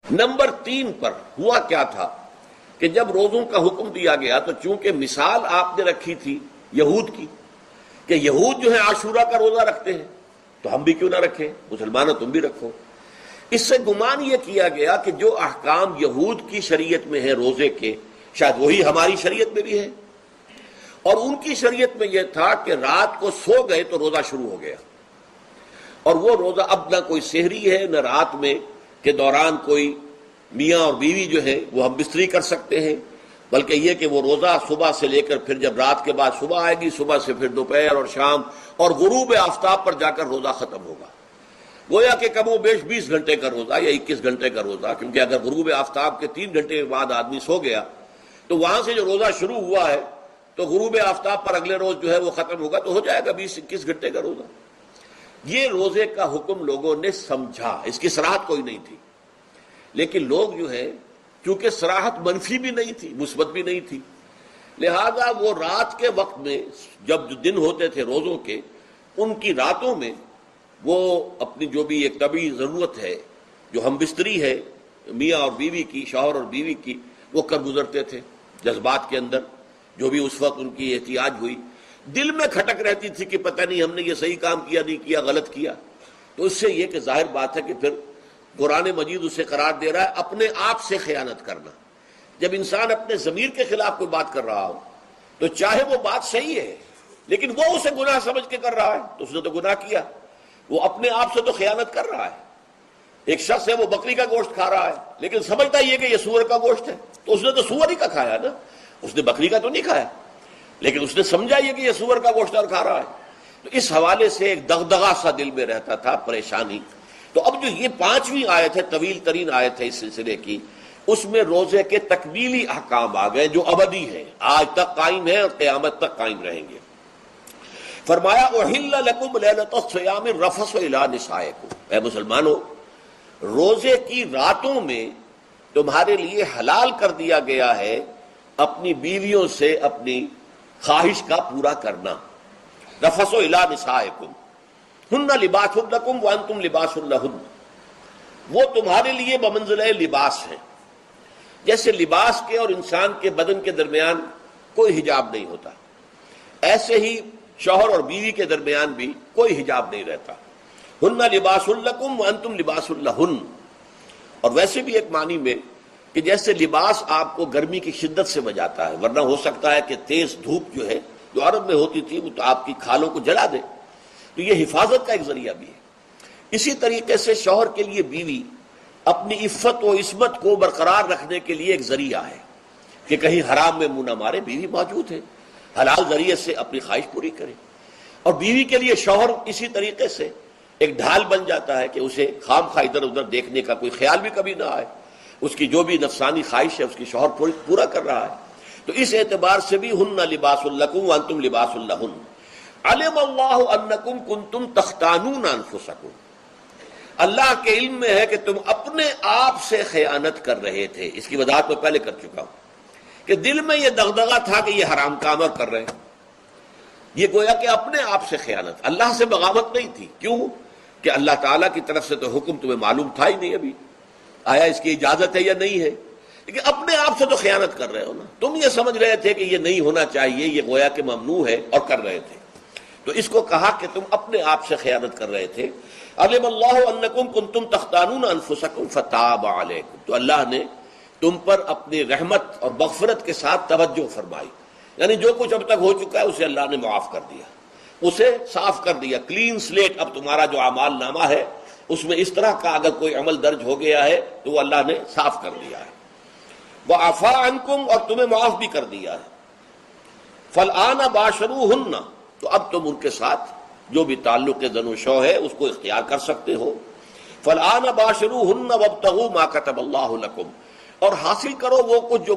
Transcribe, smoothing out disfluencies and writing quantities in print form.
Number 3 پر ہوا کیا تھا کہ جب روزوں کا حکم دیا گیا تو چونکہ مثال آپ نے رکھی تھی یہود کی کہ یہود جو ہے عاشورہ کا روزہ رکھتے ہیں تو ہم بھی کیوں نہ رکھیں، مسلمانوں تم بھی رکھو۔ اس سے گمان یہ کیا گیا کہ جو احکام یہود کی شریعت میں ہیں روزے کے، شاید وہی ہماری شریعت میں بھی ہے، اور ان کی شریعت میں یہ تھا کہ رات کو سو گئے تو روزہ شروع ہو گیا، اور وہ روزہ اب نہ کوئی سحری ہے نہ رات میں کے دوران کوئی میاں اور بیوی جو ہے وہ ہم بستری کر سکتے ہیں، بلکہ یہ کہ وہ روزہ صبح سے لے کر پھر جب رات کے بعد صبح آئے گی، صبح سے پھر دوپہر اور شام اور غروب آفتاب پر جا کر روزہ ختم ہوگا۔ گویا کہ کم و بیش 20 گھنٹے کا روزہ یا 21 گھنٹے کا روزہ، کیونکہ اگر غروب آفتاب کے 3 گھنٹے کے بعد آدمی سو گیا تو وہاں سے جو روزہ شروع ہوا ہے تو غروب آفتاب پر اگلے روز جو ہے وہ ختم ہوگا، تو ہو جائے گا 20-21 گھنٹے کا روزہ۔ یہ روزے کا حکم لوگوں نے سمجھا، اس کی صراحت کوئی نہیں تھی، لیکن لوگ جو ہے چونکہ صراحت منفی بھی نہیں تھی مثبت بھی نہیں تھی، لہذا وہ رات کے وقت میں جب جو دن ہوتے تھے روزوں کے، ان کی راتوں میں وہ اپنی جو بھی ایک طبعی ضرورت ہے، جو ہم بستری ہے میاں اور بیوی کی، شوہر اور بیوی کی، وہ کر گزرتے تھے جذبات کے اندر، جو بھی اس وقت ان کی احتیاج ہوئی۔ دل میں کھٹک رہتی تھی کہ پتہ نہیں ہم نے یہ صحیح کام کیا نہیں کیا، غلط کیا، تو اس سے یہ کہ ظاہر بات ہے کہ پھر قرآن مجید اسے قرار دے رہا ہے اپنے آپ سے خیانت کرنا۔ جب انسان اپنے ضمیر کے خلاف کوئی بات کر رہا ہو تو چاہے وہ بات صحیح ہے لیکن وہ اسے گناہ سمجھ کے کر رہا ہے تو اس نے تو گناہ کیا، وہ اپنے آپ سے تو خیانت کر رہا ہے۔ ایک شخص ہے وہ بکری کا گوشت کھا رہا ہے لیکن سمجھتا یہ کہ یہ سور کا گوشت ہے، تو اس نے تو سور ہی کا کھایا نا، اس نے بکری کا تو نہیں کھایا، لیکن اس نے سمجھا یہ کہ یہ سور کا گوشت اور کھا رہا ہے۔ تو اس حوالے سے ایک دغدغہ سا دل میں رہتا تھا، پریشانی۔ تو اب جو یہ 5ویں آیت ہے، طویل ترین آیت ہے اس سلسلے کی، اس میں روزے کے تکمیلی احکام آ گئے جو ابدی ہیں، آج تک قائم ہیں اور قیامت تک قائم رہیں گے۔ فرمایا احل لکم لیلۃ الصیام الرفث الی نسائکم، اے مسلمانوں روزے کی راتوں میں تمہارے لیے حلال کر دیا گیا ہے اپنی بیویوں سے اپنی خواہش کا پورا کرنا۔ رفث الی نسائکم ہن لباس لکم وانتم لباس لہن، وہ تمہارے لیے بمنزلہ لباس ہیں، جیسے لباس کے اور انسان کے بدن کے درمیان کوئی حجاب نہیں ہوتا، ایسے ہی شوہر اور بیوی کے درمیان بھی کوئی حجاب نہیں رہتا۔ ہن لباس لکم وانتم لباس لہن، اور ویسے بھی ایک معنی میں کہ جیسے لباس آپ کو گرمی کی شدت سے بچاتا ہے، ورنہ ہو سکتا ہے کہ تیز دھوپ جو ہے جو عرب میں ہوتی تھی وہ تو آپ کی کھالوں کو جلا دے، تو یہ حفاظت کا ایک ذریعہ بھی ہے۔ اسی طریقے سے شوہر کے لیے بیوی اپنی عفت و عصمت کو برقرار رکھنے کے لیے ایک ذریعہ ہے کہ کہیں حرام میں منہ نہ مارے، بیوی موجود ہے، حلال ذریعے سے اپنی خواہش پوری کرے۔ اور بیوی کے لیے شوہر اسی طریقے سے ایک ڈھال بن جاتا ہے کہ اسے خام خواہ ادھر ادھر دیکھنے کا کوئی خیال بھی کبھی نہ آئے، اس کی جو بھی نفسانی خواہش ہے اس کی شوہر پورا کر رہا ہے۔ تو اس اعتبار سے بھی ہن لباس لکم وانتم لباس لہن، علم اللہ انکم کنتم تختانون انفسکم، اللہ کے علم میں ہے کہ تم اپنے آپ سے خیانت کر رہے تھے۔ اس کی وضاحت میں پہلے کر چکا ہوں کہ دل میں یہ دغدغہ تھا کہ یہ حرام کام اور کر رہے ہیں، یہ گویا کہ اپنے آپ سے خیانت، اللہ سے بغاوت نہیں تھی۔ کیوں کہ اللہ تعالیٰ کی طرف سے تو حکم تمہیں معلوم تھا ہی نہیں ابھی، آیا اس کی اجازت ہے یا نہیں ہے، لیکن اپنے آپ سے تو خیانت کر رہے ہو نا، تم یہ سمجھ رہے تھے کہ یہ نہیں ہونا چاہیے، یہ گویا کہ ممنوع ہے اور کر رہے تھے، تو اس کو کہا کہ تم اپنے آپ سے خیانت کر رہے تھے۔ علم اللہ انکم کنتم تختانون انفسکم فتاب علیکم، تو اللہ نے تم پر اپنی رحمت اور مغفرت کے ساتھ توجہ فرمائی، یعنی جو کچھ اب تک ہو چکا ہے اسے اللہ نے معاف کر دیا، اسے صاف کر دیا، کلین سلیٹ۔ اب تمہارا جو اعمال نامہ ہے اس میں اس طرح کا اگر کوئی عمل درج ہو گیا ہے تو وہ اللہ نے صاف کر دیا ہے۔ وعفا عنکم، اور تمہیں معاف بھی کر دیا ہے۔ فالآن باشروہن، تو اب تم ان کے ساتھ جو بھی تعلق زن و شو ہے اس کو اختیار کر سکتے ہو۔ فالآن باشروہن وابتغوا ما کتب اللہ لکم، اور حاصل کرو وہ کچھ جو